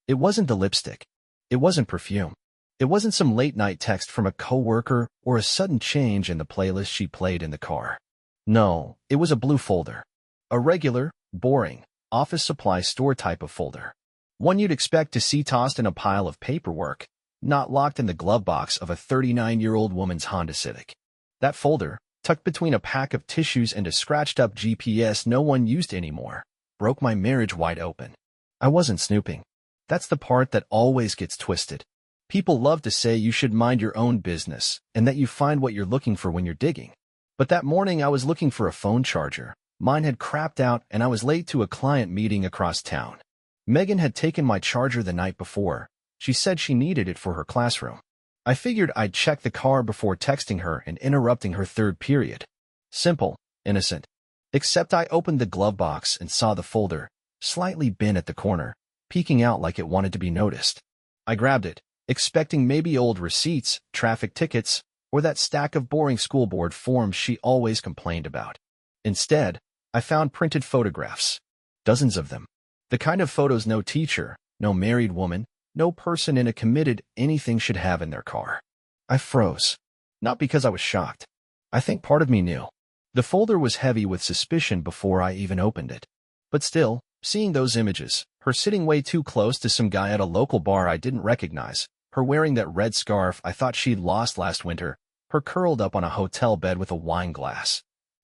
It wasn't the lipstick. It wasn't perfume. It wasn't some late-night text from a coworker or a sudden change in the playlist she played in the car. No, it was a blue folder. A regular, boring, office supply store type of folder. One you'd expect to see tossed in a pile of paperwork, not locked in the glove box of a 39-year-old woman's Honda Civic. That folder, tucked between a pack of tissues and a scratched-up GPS no one used anymore, broke my marriage wide open. I wasn't snooping. That's the part that always gets twisted. People love to say you should mind your own business and that you find what you're looking for when you're digging. But that morning I was looking for a phone charger. Mine had crapped out and I was late to a client meeting across town. Megan had taken my charger the night before. She said she needed it for her classroom. I figured I'd check the car before texting her and interrupting her third period. Simple, innocent. Except I opened the glove box and saw the folder, slightly bent at the corner, peeking out like it wanted to be noticed. I grabbed it, expecting maybe old receipts, traffic tickets, or that stack of boring school board forms she always complained about. Instead, I found printed photographs. Dozens of them. The kind of photos no teacher, no married woman, no person in a committed anything should have in their car. I froze. Not because I was shocked. I think part of me knew. The folder was heavy with suspicion before I even opened it. But still, seeing those images, her sitting way too close to some guy at a local bar I didn't recognize, her wearing that red scarf I thought she'd lost last winter, her curled up on a hotel bed with a wine glass,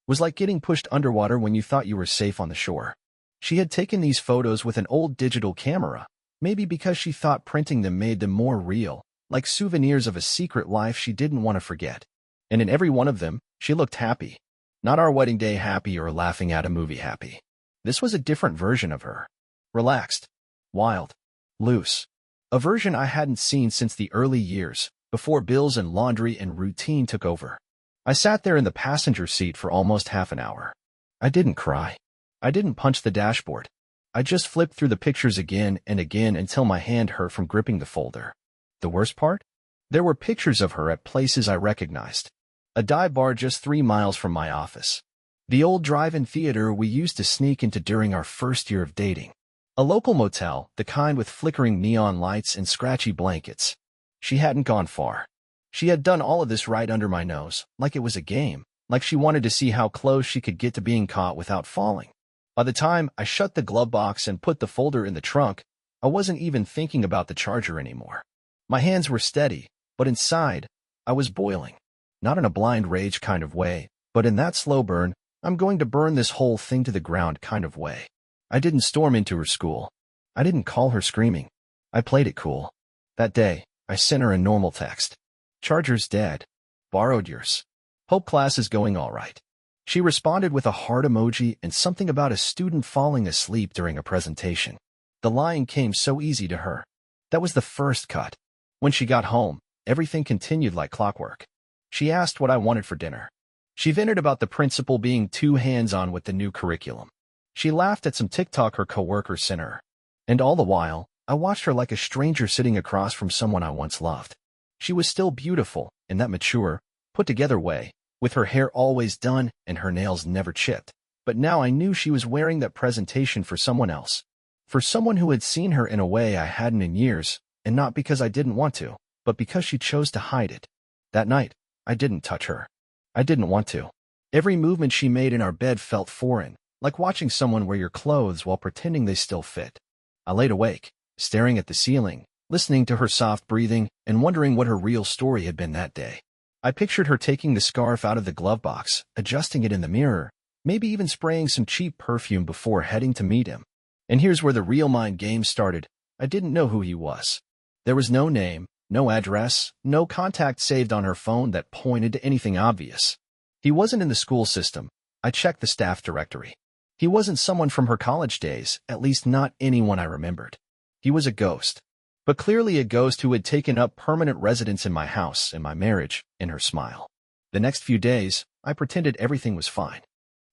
was like getting pushed underwater when you thought you were safe on the shore. She had taken these photos with an old digital camera, maybe because she thought printing them made them more real, like souvenirs of a secret life she didn't want to forget. And in every one of them, she looked happy. Not our wedding day happy or laughing at a movie happy. This was a different version of her. Relaxed. Wild. Loose. A version I hadn't seen since the early years, before bills and laundry and routine took over. I sat there in the passenger seat for almost half an hour. I didn't cry. I didn't punch the dashboard. I just flipped through the pictures again and again until my hand hurt from gripping the folder. The worst part? There were pictures of her at places I recognized. A dive bar just 3 miles from my office. The old drive-in theater we used to sneak into during our first year of dating. A local motel, the kind with flickering neon lights and scratchy blankets. She hadn't gone far. She had done all of this right under my nose, like it was a game, like she wanted to see how close she could get to being caught without falling. By the time I shut the glove box and put the folder in the trunk, I wasn't even thinking about the charger anymore. My hands were steady, but inside, I was boiling. Not in a blind rage kind of way, but in that slow burn, I'm going to burn this whole thing to the ground kind of way. I didn't storm into her school. I didn't call her screaming. I played it cool. That day, I sent her a normal text. Charger's dead. Borrowed yours. Hope class is going all right. She responded with a heart emoji and something about a student falling asleep during a presentation. The line came so easy to her. That was the first cut. When she got home, everything continued like clockwork. She asked what I wanted for dinner. She vented about the principal being too hands-on with the new curriculum. She laughed at some TikTok her coworker sent her. And all the while, I watched her like a stranger sitting across from someone I once loved. She was still beautiful, in that mature, put-together way, with her hair always done and her nails never chipped. But now I knew she was wearing that presentation for someone else. For someone who had seen her in a way I hadn't in years, and not because I didn't want to, but because she chose to hide it. That night, I didn't touch her. I didn't want to. Every movement she made in our bed felt foreign, like watching someone wear your clothes while pretending they still fit. I laid awake, staring at the ceiling, listening to her soft breathing, and wondering what her real story had been that day. I pictured her taking the scarf out of the glove box, adjusting it in the mirror, maybe even spraying some cheap perfume before heading to meet him. And here's where the real mind game started. I didn't know who he was. There was no name, no address, no contact saved on her phone that pointed to anything obvious. He wasn't in the school system. I checked the staff directory. He wasn't someone from her college days, at least not anyone I remembered. He was a ghost. But clearly a ghost who had taken up permanent residence in my house, in my marriage, in her smile. The next few days, I pretended everything was fine.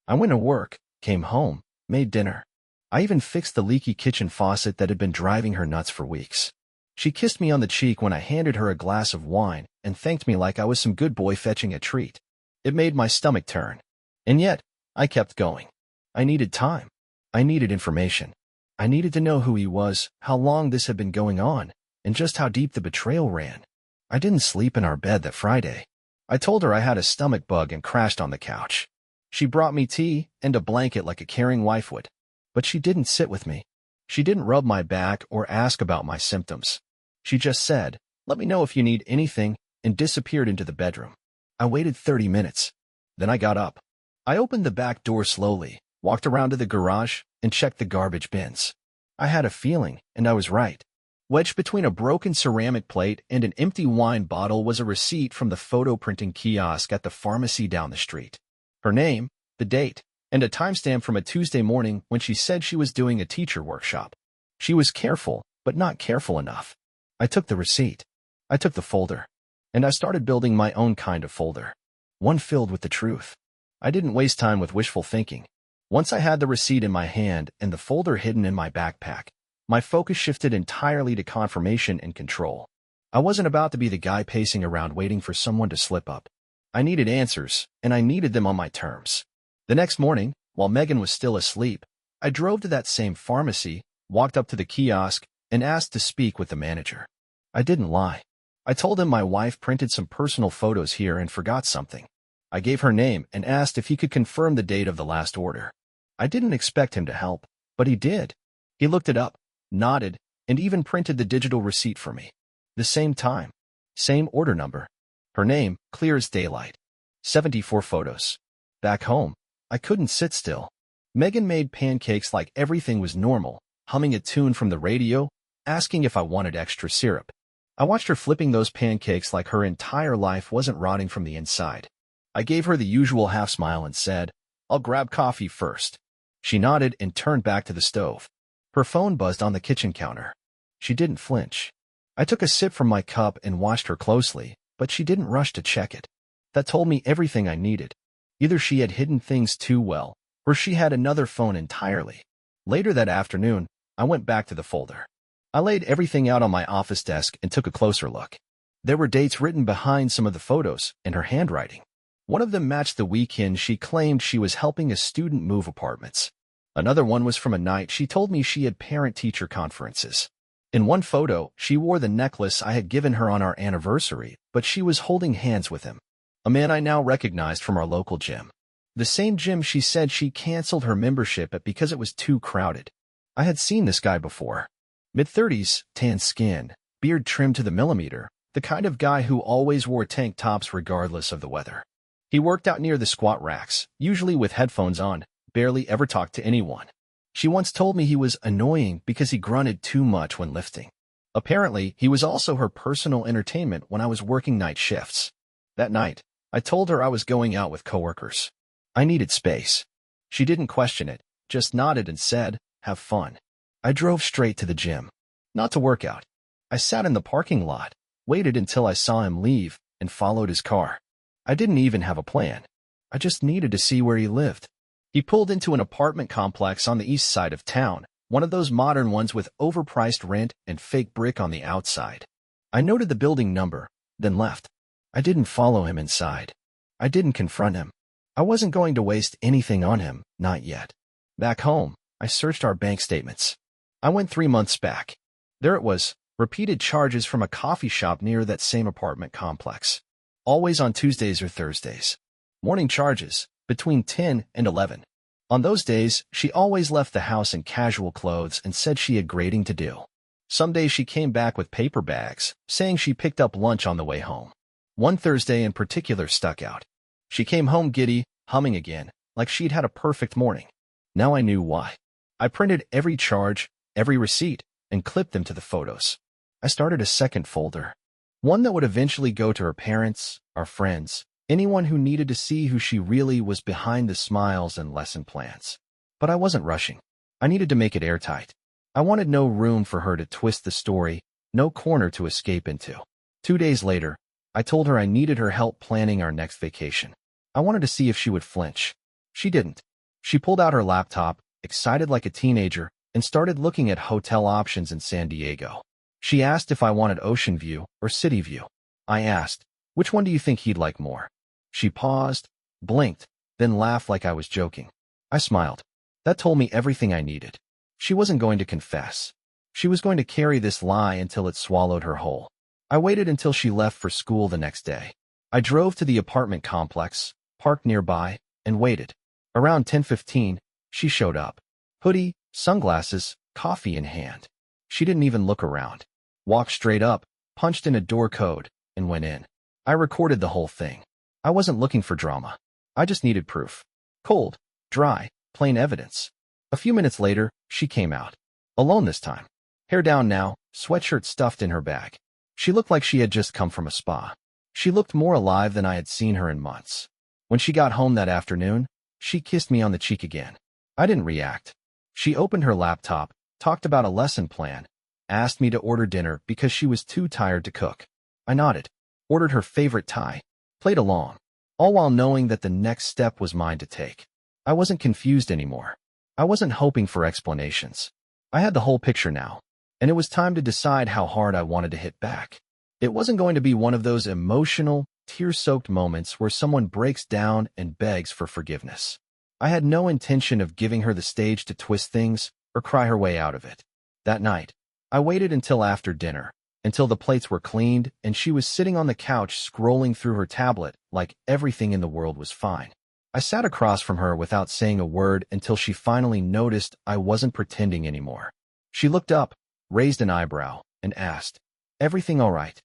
I went to work, came home, made dinner. I even fixed the leaky kitchen faucet that had been driving her nuts for weeks. She kissed me on the cheek when I handed her a glass of wine and thanked me like I was some good boy fetching a treat. It made my stomach turn. And yet, I kept going. I needed time. I needed information. I needed to know who he was, how long this had been going on, and just how deep the betrayal ran. I didn't sleep in our bed that Friday. I told her I had a stomach bug and crashed on the couch. She brought me tea and a blanket like a caring wife would. But she didn't sit with me. She didn't rub my back or ask about my symptoms. She just said, "Let me know if you need anything," and disappeared into the bedroom. I waited 30 minutes. Then I got up. I opened the back door slowly, walked around to the garage, and checked the garbage bins. I had a feeling, and I was right. Wedged between a broken ceramic plate and an empty wine bottle was a receipt from the photo printing kiosk at the pharmacy down the street. Her name, the date, and a timestamp from a Tuesday morning when she said she was doing a teacher workshop. She was careful, but not careful enough. I took the receipt. I took the folder. And I started building my own kind of folder. One filled with the truth. I didn't waste time with wishful thinking. Once I had the receipt in my hand and the folder hidden in my backpack, my focus shifted entirely to confirmation and control. I wasn't about to be the guy pacing around waiting for someone to slip up. I needed answers, and I needed them on my terms. The next morning, while Megan was still asleep, I drove to that same pharmacy, walked up to the kiosk, and asked to speak with the manager. I didn't lie. I told him my wife printed some personal photos here and forgot something. I gave her name and asked if he could confirm the date of the last order. I didn't expect him to help, but he did. He looked it up, nodded, and even printed the digital receipt for me. The same time, same order number. Her name, clear as daylight. 74 photos. Back home, I couldn't sit still. Megan made pancakes like everything was normal, humming a tune from the radio, asking if I wanted extra syrup. I watched her flipping those pancakes like her entire life wasn't rotting from the inside. I gave her the usual half smile and said, "I'll grab coffee first." She nodded and turned back to the stove. Her phone buzzed on the kitchen counter. She didn't flinch. I took a sip from my cup and watched her closely, but she didn't rush to check it. That told me everything I needed. Either she had hidden things too well, or she had another phone entirely. Later that afternoon, I went back to the folder. I laid everything out on my office desk and took a closer look. There were dates written behind some of the photos and her handwriting. One of them matched the weekend she claimed she was helping a student move apartments. Another one was from a night she told me she had parent-teacher conferences. In one photo, she wore the necklace I had given her on our anniversary, but she was holding hands with him, a man I now recognized from our local gym. The same gym she said she canceled her membership at because it was too crowded. I had seen this guy before. Mid-30s, tan skin, beard trimmed to the millimeter, the kind of guy who always wore tank tops regardless of the weather. He worked out near the squat racks, usually with headphones on, barely ever talked to anyone. She once told me he was annoying because he grunted too much when lifting. Apparently, he was also her personal entertainment when I was working night shifts. That night, I told her I was going out with coworkers. I needed space. She didn't question it, just nodded and said, "Have fun." I drove straight to the gym. Not to work out. I sat in the parking lot, waited until I saw him leave, and followed his car. I didn't even have a plan. I just needed to see where he lived. He pulled into an apartment complex on the east side of town, one of those modern ones with overpriced rent and fake brick on the outside. I noted the building number, then left. I didn't follow him inside. I didn't confront him. I wasn't going to waste anything on him, not yet. Back home, I searched our bank statements. I went 3 months back. There it was, repeated charges from a coffee shop near that same apartment complex. Always on Tuesdays or Thursdays. Morning charges, between 10 and 11. On those days, she always left the house in casual clothes and said she had grading to do. Some days she came back with paper bags, saying she picked up lunch on the way home. One Thursday in particular stuck out. She came home giddy, humming again, like she'd had a perfect morning. Now I knew why. I printed every charge, every receipt, and clipped them to the photos. I started a second folder. One that would eventually go to her parents, our friends, anyone who needed to see who she really was behind the smiles and lesson plans. But I wasn't rushing. I needed to make it airtight. I wanted no room for her to twist the story, no corner to escape into. 2 days later, I told her I needed her help planning our next vacation. I wanted to see if she would flinch. She didn't. She pulled out her laptop, excited like a teenager, and started looking at hotel options in San Diego. She asked if I wanted ocean view or city view. I asked, "Which one do you think he'd like more?" She paused, blinked, then laughed like I was joking. I smiled. That told me everything I needed. She wasn't going to confess. She was going to carry this lie until it swallowed her whole. I waited until she left for school the next day. I drove to the apartment complex, parked nearby, and waited. Around 10:15, she showed up. Hoodie, sunglasses, coffee in hand. She didn't even look around. Walked straight up, punched in a door code, and went in. I recorded the whole thing. I wasn't looking for drama. I just needed proof. Cold, dry, plain evidence. A few minutes later, she came out. Alone this time. Hair down now, sweatshirt stuffed in her bag. She looked like she had just come from a spa. She looked more alive than I had seen her in months. When she got home that afternoon, she kissed me on the cheek again. I didn't react. She opened her laptop, talked about a lesson plan, asked me to order dinner because she was too tired to cook. I nodded, ordered her favorite Thai, played along, all while knowing that the next step was mine to take. I wasn't confused anymore. I wasn't hoping for explanations. I had the whole picture now, and it was time to decide how hard I wanted to hit back. It wasn't going to be one of those emotional, tear-soaked moments where someone breaks down and begs for forgiveness. I had no intention of giving her the stage to twist things or cry her way out of it. That night, I waited until after dinner, until the plates were cleaned and she was sitting on the couch scrolling through her tablet like everything in the world was fine. I sat across from her without saying a word until she finally noticed I wasn't pretending anymore. She looked up, raised an eyebrow, and asked, "Everything all right?"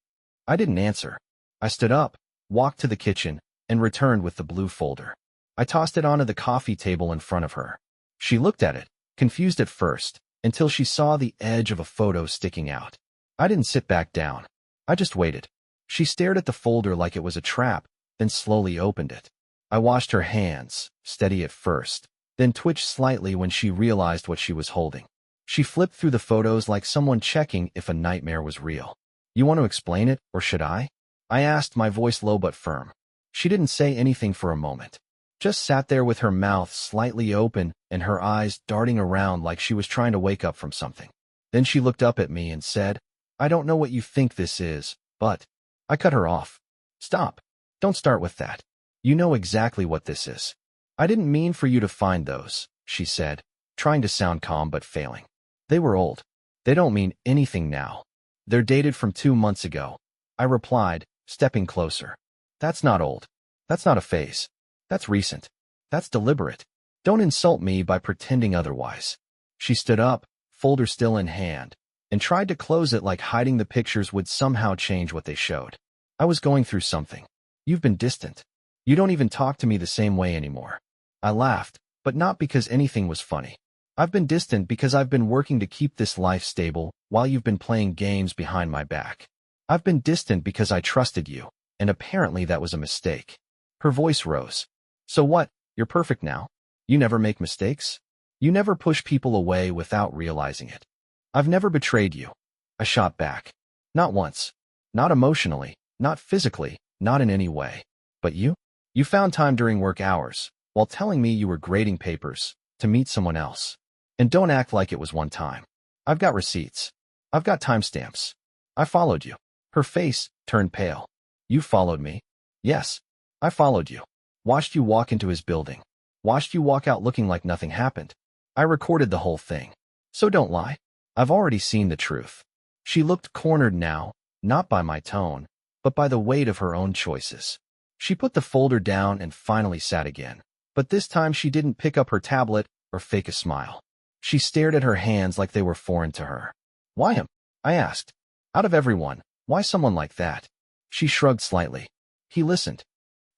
I didn't answer. I stood up, walked to the kitchen, and returned with the blue folder. I tossed it onto the coffee table in front of her. She looked at it, confused at first, until she saw the edge of a photo sticking out. I didn't sit back down. I just waited. She stared at the folder like it was a trap, then slowly opened it. I watched her hands, steady at first, then twitch slightly when she realized what she was holding. She flipped through the photos like someone checking if a nightmare was real. "You want to explain it, or should I?" I asked, my voice low but firm. She didn't say anything for a moment. Just sat there with her mouth slightly open and her eyes darting around like she was trying to wake up from something. Then she looked up at me and said, "I don't know what you think this is, but..." I cut her off. "Stop. Don't start with that. You know exactly what this is." "I didn't mean for you to find those," she said, trying to sound calm but failing. "They were old. They don't mean anything now. They're dated from 2 months ago." I replied, stepping closer. "That's not old. That's not a phase. That's recent. That's deliberate. Don't insult me by pretending otherwise." She stood up, folder still in hand, and tried to close it like hiding the pictures would somehow change what they showed. "I was going through something. You've been distant. You don't even talk to me the same way anymore." I laughed, but not because anything was funny. "I've been distant because I've been working to keep this life stable while you've been playing games behind my back. I've been distant because I trusted you, and apparently that was a mistake." Her voice rose. "So what? You're perfect now? You never make mistakes? You never push people away without realizing it?" "I've never betrayed you." I shot back. "Not once. Not emotionally, not physically, not in any way. But you? You found time during work hours, while telling me you were grading papers, to meet someone else. And don't act like it was one time. I've got receipts. I've got timestamps. I followed you." Her face turned pale. "You followed me?" "Yes, I followed you. Watched you walk into his building. Watched you walk out looking like nothing happened. I recorded the whole thing. So don't lie. I've already seen the truth." She looked cornered now, not by my tone, but by the weight of her own choices. She put the folder down and finally sat again. But this time she didn't pick up her tablet or fake a smile. She stared at her hands like they were foreign to her. "Why him?" I asked. "Out of everyone, why someone like that?" She shrugged slightly. "He listened.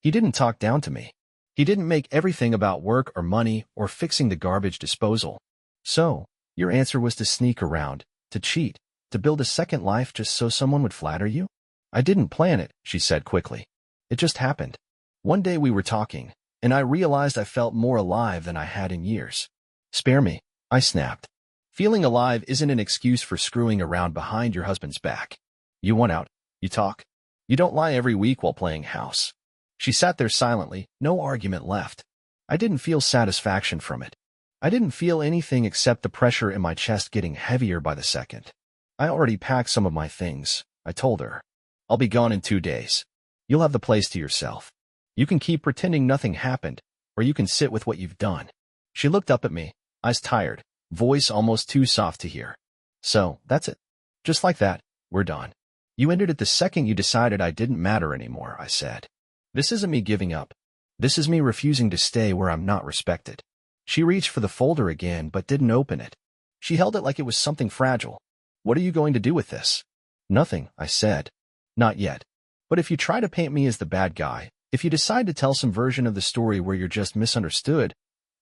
He didn't talk down to me. He didn't make everything about work or money or fixing the garbage disposal." "So, your answer was to sneak around, to cheat, to build a second life just so someone would flatter you?" "I didn't plan it," she said quickly. "It just happened. One day we were talking, and I realized I felt more alive than I had in years." "Spare me," I snapped. "Feeling alive isn't an excuse for screwing around behind your husband's back. You want out. You talk. You don't lie every week while playing house." She sat there silently, no argument left. I didn't feel satisfaction from it. I didn't feel anything except the pressure in my chest getting heavier by the second. "I already packed some of my things," I told her. "I'll be gone in 2 days. You'll have the place to yourself. You can keep pretending nothing happened, or you can sit with what you've done." She looked up at me, eyes tired, voice almost too soft to hear. So, that's it. Just like that, we're done. You ended it the second you decided I didn't matter anymore, I said. This isn't me giving up. This is me refusing to stay where I'm not respected. She reached for the folder again, but didn't open it. She held it like it was something fragile. What are you going to do with this? Nothing, I said. Not yet. But if you try to paint me as the bad guy, if you decide to tell some version of the story where you're just misunderstood,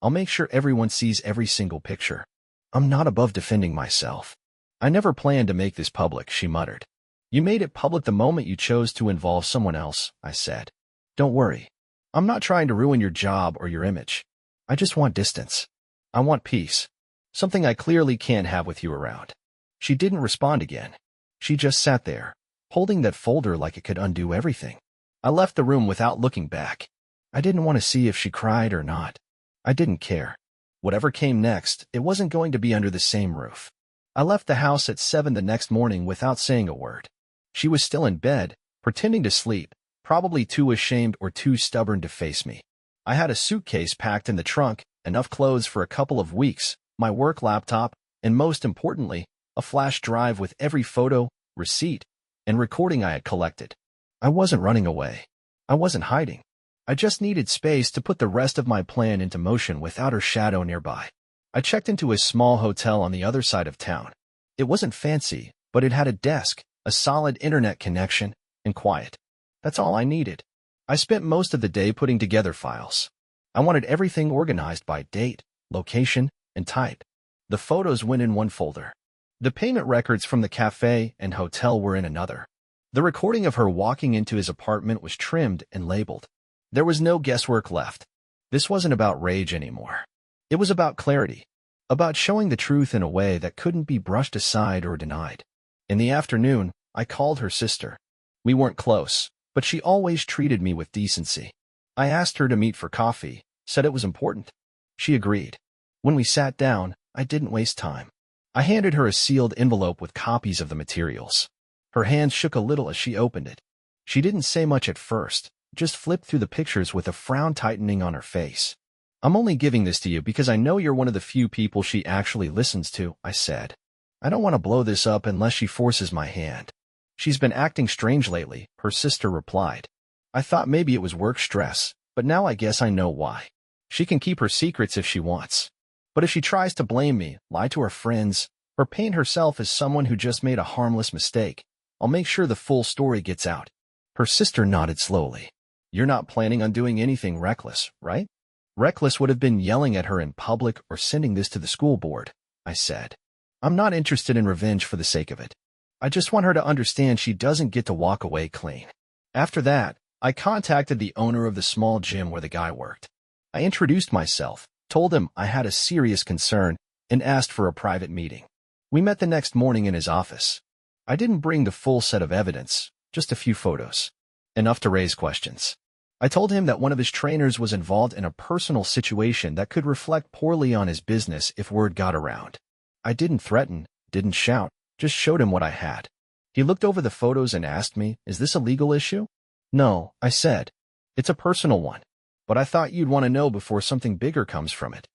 I'll make sure everyone sees every single picture. I'm not above defending myself. I never planned to make this public, she muttered. You made it public the moment you chose to involve someone else, I said. Don't worry. I'm not trying to ruin your job or your image. I just want distance. I want peace. Something I clearly can't have with you around. She didn't respond again. She just sat there, holding that folder like it could undo everything. I left the room without looking back. I didn't want to see if she cried or not. I didn't care. Whatever came next, it wasn't going to be under the same roof. I left the house at 7 the next morning without saying a word. She was still in bed, pretending to sleep, probably too ashamed or too stubborn to face me. I had a suitcase packed in the trunk, enough clothes for a couple of weeks, my work laptop, and most importantly, a flash drive with every photo, receipt, and recording I had collected. I wasn't running away. I wasn't hiding. I just needed space to put the rest of my plan into motion without her shadow nearby. I checked into a small hotel on the other side of town. It wasn't fancy, but it had a desk, a solid internet connection, and quiet. That's all I needed. I spent most of the day putting together files. I wanted everything organized by date, location, and type. The photos went in one folder. The payment records from the cafe and hotel were in another. The recording of her walking into his apartment was trimmed and labeled. There was no guesswork left. This wasn't about rage anymore. It was about clarity, about showing the truth in a way that couldn't be brushed aside or denied. In the afternoon, I called her sister. We weren't close, but she always treated me with decency. I asked her to meet for coffee, said it was important. She agreed. When we sat down, I didn't waste time. I handed her a sealed envelope with copies of the materials. Her hands shook a little as she opened it. She didn't say much at first, just flipped through the pictures with a frown tightening on her face. I'm only giving this to you because I know you're one of the few people she actually listens to, I said. I don't want to blow this up unless she forces my hand. She's been acting strange lately, her sister replied. I thought maybe it was work stress, but now I guess I know why. She can keep her secrets if she wants. But if she tries to blame me, lie to her friends, or paint herself as someone who just made a harmless mistake, I'll make sure the full story gets out. Her sister nodded slowly. You're not planning on doing anything reckless, right? Reckless would have been yelling at her in public or sending this to the school board, I said. I'm not interested in revenge for the sake of it. I just want her to understand she doesn't get to walk away clean. After that, I contacted the owner of the small gym where the guy worked. I introduced myself, told him I had a serious concern, and asked for a private meeting. We met the next morning in his office. I didn't bring the full set of evidence, just a few photos. Enough to raise questions. I told him that one of his trainers was involved in a personal situation that could reflect poorly on his business if word got around. I didn't threaten, didn't shout, just showed him what I had. He looked over the photos and asked me, is this a legal issue? No, I said. It's a personal one. But I thought you'd want to know before something bigger comes from it.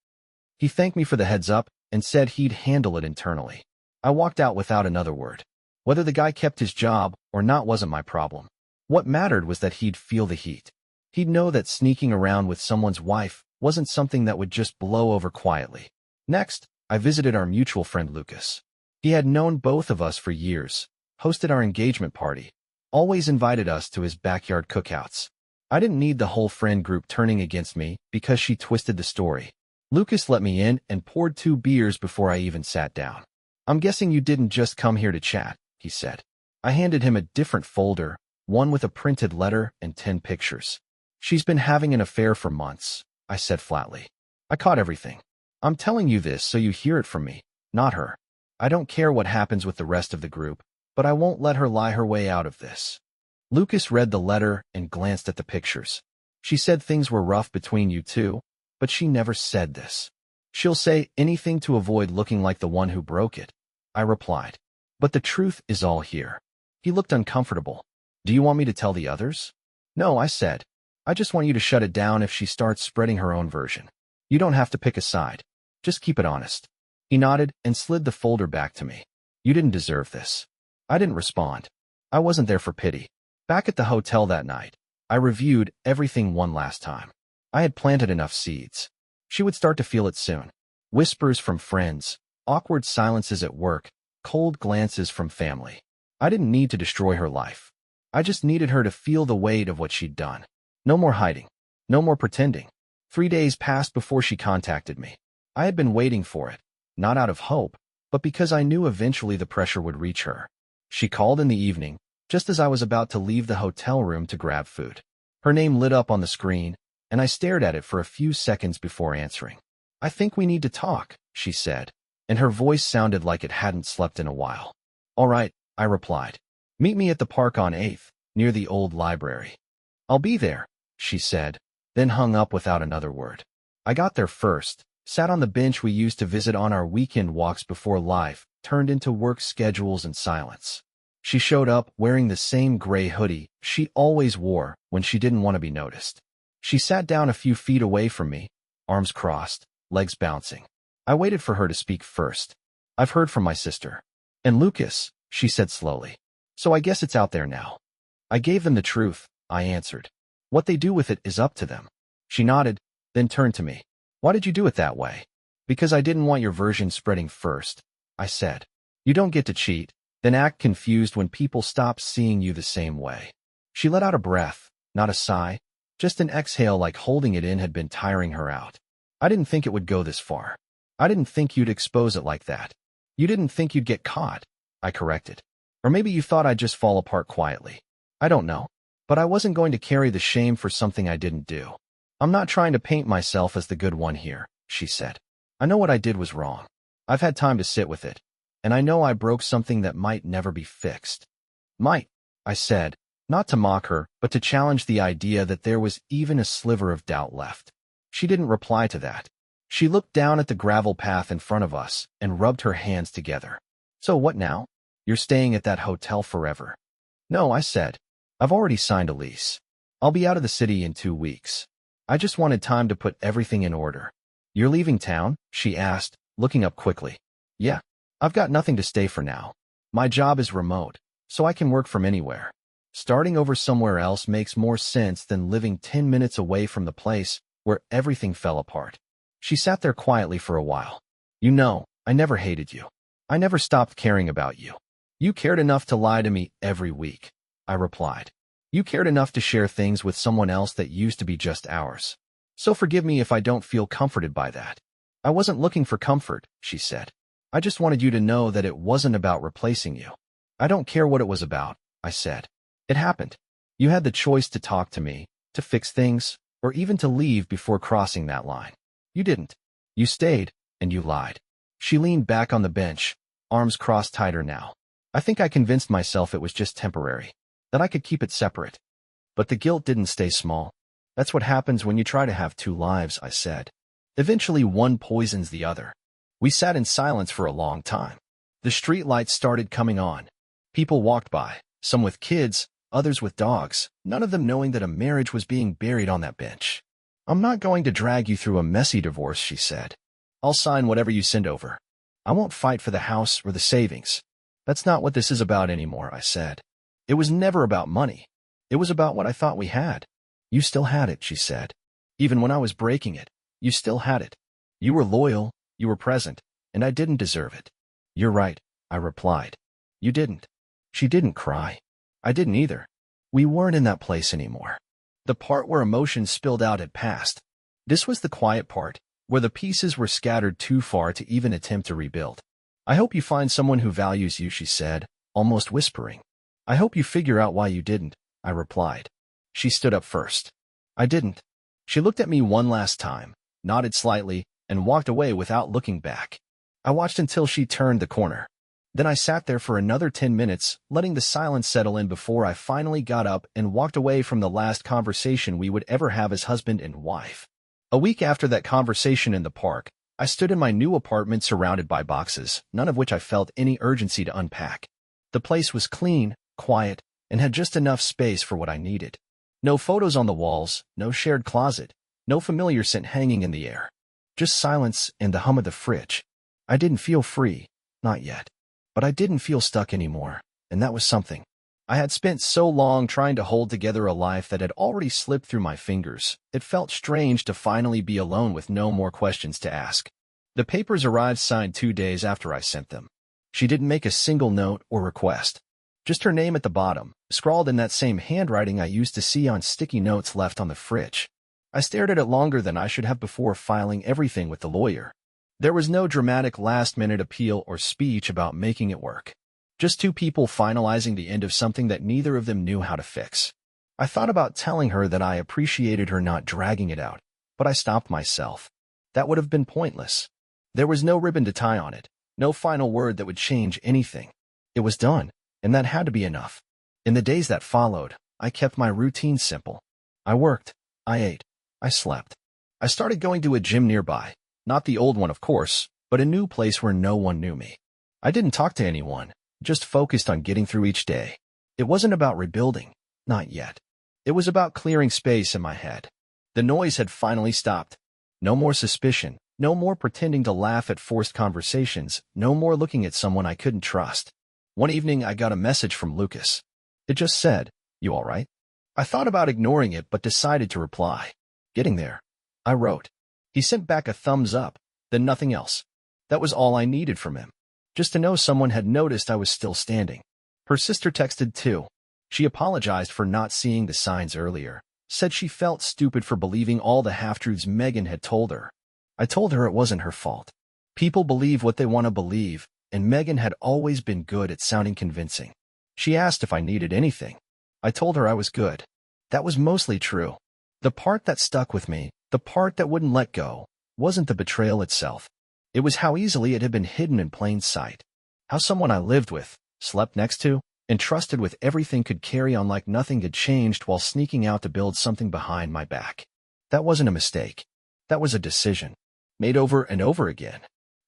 He thanked me for the heads up and said he'd handle it internally. I walked out without another word. Whether the guy kept his job or not wasn't my problem. What mattered was that he'd feel the heat. He'd know that sneaking around with someone's wife wasn't something that would just blow over quietly. Next, I visited our mutual friend Lucas. He had known both of us for years, hosted our engagement party, always invited us to his backyard cookouts. I didn't need the whole friend group turning against me because she twisted the story. Lucas let me in and poured 2 beers before I even sat down. I'm guessing you didn't just come here to chat, he said. I handed him a different folder, one with a printed letter and 10 pictures. She's been having an affair for months, I said flatly. I caught everything. I'm telling you this so you hear it from me, not her. I don't care what happens with the rest of the group, but I won't let her lie her way out of this. Lucas read the letter and glanced at the pictures. She said things were rough between you two, but she never said this. She'll say anything to avoid looking like the one who broke it, I replied. But the truth is all here. He looked uncomfortable. Do you want me to tell the others? No, I said. I just want you to shut it down if she starts spreading her own version. You don't have to pick a side. Just keep it honest. He nodded and slid the folder back to me. You didn't deserve this. I didn't respond. I wasn't there for pity. Back at the hotel that night, I reviewed everything one last time. I had planted enough seeds. She would start to feel it soon. Whispers from friends, awkward silences at work, cold glances from family. I didn't need to destroy her life. I just needed her to feel the weight of what she'd done. No more hiding. No more pretending. 3 days passed before she contacted me. I had been waiting for it, not out of hope, but because I knew eventually the pressure would reach her. She called in the evening, just as I was about to leave the hotel room to grab food. Her name lit up on the screen, and I stared at it for a few seconds before answering. I think we need to talk, she said, and her voice sounded like it hadn't slept in a while. All right, I replied. Meet me at the park on 8th, near the old library. I'll be there, she said, then hung up without another word. I got there first, sat on the bench we used to visit on our weekend walks before life turned into work schedules and silence. She showed up wearing the same gray hoodie she always wore when she didn't want to be noticed. She sat down a few feet away from me, arms crossed, legs bouncing. I waited for her to speak first. I've heard from my sister. And Lucas, she said slowly. So I guess it's out there now. I gave them the truth, I answered. What they do with it is up to them. She nodded, then turned to me. Why did you do it that way? Because I didn't want your version spreading first, I said. You don't get to cheat, then act confused when people stop seeing you the same way. She let out a breath, not a sigh, just an exhale like holding it in had been tiring her out. I didn't think it would go this far. I didn't think you'd expose it like that. You didn't think you'd get caught, I corrected. Or maybe you thought I'd just fall apart quietly. I don't know. But I wasn't going to carry the shame for something I didn't do. I'm not trying to paint myself as the good one here, she said. I know what I did was wrong. I've had time to sit with it. And I know I broke something that might never be fixed. Might, I said, not to mock her, but to challenge the idea that there was even a sliver of doubt left. She didn't reply to that. She looked down at the gravel path in front of us and rubbed her hands together. So what now? You're staying at that hotel forever. No, I said. I've already signed a lease. I'll be out of the city in 2 weeks. I just wanted time to put everything in order. You're leaving town? She asked, looking up quickly. Yeah. I've got nothing to stay for now. My job is remote, so I can work from anywhere. Starting over somewhere else makes more sense than living 10 minutes away from the place where everything fell apart. She sat there quietly for a while. You know, I never hated you. I never stopped caring about you. You cared enough to lie to me every week, I replied. You cared enough to share things with someone else that used to be just ours. So forgive me if I don't feel comforted by that. I wasn't looking for comfort, she said. I just wanted you to know that it wasn't about replacing you. I don't care what it was about, I said. It happened. You had the choice to talk to me, to fix things, or even to leave before crossing that line. You didn't. You stayed, and you lied. She leaned back on the bench, arms crossed tighter now. I think I convinced myself it was just temporary, that I could keep it separate. But the guilt didn't stay small. That's what happens when you try to have 2 lives, I said. Eventually one poisons the other. We sat in silence for a long time. The street lights started coming on. People walked by, some with kids, others with dogs, none of them knowing that a marriage was being buried on that bench. I'm not going to drag you through a messy divorce, she said. I'll sign whatever you send over. I won't fight for the house or the savings. That's not what this is about anymore, I said. It was never about money. It was about what I thought we had. You still had it, she said. Even when I was breaking it, you still had it. You were loyal, you were present, and I didn't deserve it. You're right, I replied. You didn't. She didn't cry. I didn't either. We weren't in that place anymore. The part where emotions spilled out had passed. This was the quiet part, where the pieces were scattered too far to even attempt to rebuild. I hope you find someone who values you, she said, almost whispering. I hope you figure out why you didn't, I replied. She stood up first. I didn't. She looked at me one last time, nodded slightly, and walked away without looking back. I watched until she turned the corner. Then I sat there for another 10 minutes, letting the silence settle in before I finally got up and walked away from the last conversation we would ever have as husband and wife. A week after that conversation in the park, I stood in my new apartment surrounded by boxes, none of which I felt any urgency to unpack. The place was clean, quiet, and had just enough space for what I needed. No photos on the walls, no shared closet, no familiar scent hanging in the air. Just silence and the hum of the fridge. I didn't feel free, not yet. But I didn't feel stuck anymore, and that was something. I had spent so long trying to hold together a life that had already slipped through my fingers. It felt strange to finally be alone with no more questions to ask. The papers arrived signed 2 days after I sent them. She didn't make a single note or request. Just her name at the bottom, scrawled in that same handwriting I used to see on sticky notes left on the fridge. I stared at it longer than I should have before filing everything with the lawyer. There was no dramatic last-minute appeal or speech about making it work. Just two people finalizing the end of something that neither of them knew how to fix. I thought about telling her that I appreciated her not dragging it out, but I stopped myself. That would have been pointless. There was no ribbon to tie on it, no final word that would change anything. It was done, and that had to be enough. In the days that followed, I kept my routine simple. I worked, I ate, I slept. I started going to a gym nearby, not the old one of course, but a new place where no one knew me. I didn't talk to anyone, just focused on getting through each day. It wasn't about rebuilding, not yet. It was about clearing space in my head. The noise had finally stopped. No more suspicion, no more pretending to laugh at forced conversations, no more looking at someone I couldn't trust. One evening I got a message from Lucas. It just said, "You all right?" I thought about ignoring it but decided to reply. Getting there. I wrote. He sent back a thumbs up, then nothing else. That was all I needed from him. Just to know someone had noticed I was still standing. Her sister texted too. She apologized for not seeing the signs earlier, said she felt stupid for believing all the half-truths Megan had told her. I told her it wasn't her fault. People believe what they want to believe, and Megan had always been good at sounding convincing. She asked if I needed anything. I told her I was good. That was mostly true. The part that stuck with me, the part that wouldn't let go, wasn't the betrayal itself. It was how easily it had been hidden in plain sight. How someone I lived with, slept next to, and trusted with everything could carry on like nothing had changed while sneaking out to build something behind my back. That wasn't a mistake. That was a decision. Made over and over again.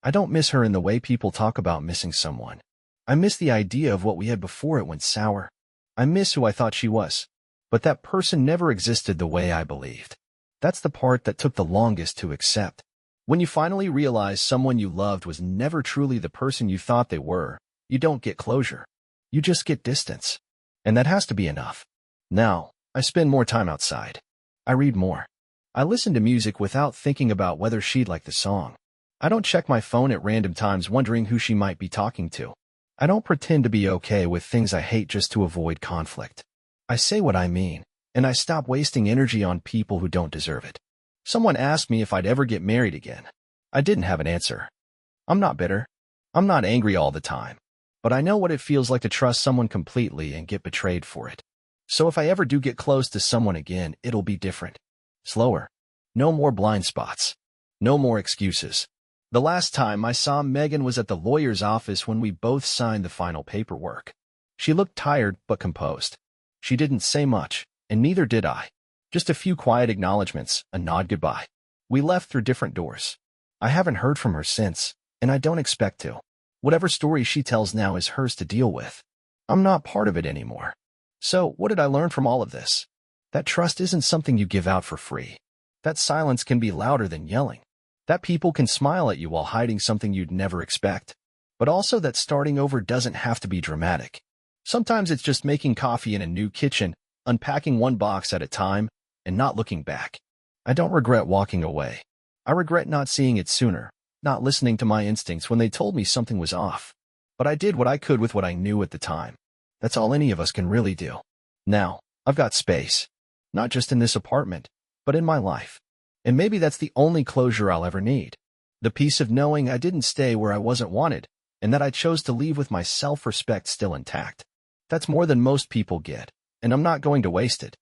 I don't miss her in the way people talk about missing someone. I miss the idea of what we had before it went sour. I miss who I thought she was. But that person never existed the way I believed. That's the part that took the longest to accept. When you finally realize someone you loved was never truly the person you thought they were, you don't get closure. You just get distance. And that has to be enough. Now, I spend more time outside. I read more. I listen to music without thinking about whether she'd like the song. I don't check my phone at random times wondering who she might be talking to. I don't pretend to be okay with things I hate just to avoid conflict. I say what I mean, and I stop wasting energy on people who don't deserve it. Someone asked me if I'd ever get married again. I didn't have an answer. I'm not bitter. I'm not angry all the time. But I know what it feels like to trust someone completely and get betrayed for it. So if I ever do get close to someone again, it'll be different. Slower. No more blind spots. No more excuses. The last time I saw Megan was at the lawyer's office when we both signed the final paperwork. She looked tired but composed. She didn't say much, and neither did I. Just a few quiet acknowledgments, a nod goodbye. We left through different doors. I haven't heard from her since, and I don't expect to. Whatever story she tells now is hers to deal with. I'm not part of it anymore. So, what did I learn from all of this? That trust isn't something you give out for free. That silence can be louder than yelling. That people can smile at you while hiding something you'd never expect. But also that starting over doesn't have to be dramatic. Sometimes it's just making coffee in a new kitchen, unpacking one box at a time, and not looking back. I don't regret walking away. I regret not seeing it sooner, not listening to my instincts when they told me something was off. But I did what I could with what I knew at the time. That's all any of us can really do. Now, I've got space. Not just in this apartment, but in my life. And maybe that's the only closure I'll ever need. The peace of knowing I didn't stay where I wasn't wanted, and that I chose to leave with my self-respect still intact. That's more than most people get, and I'm not going to waste it.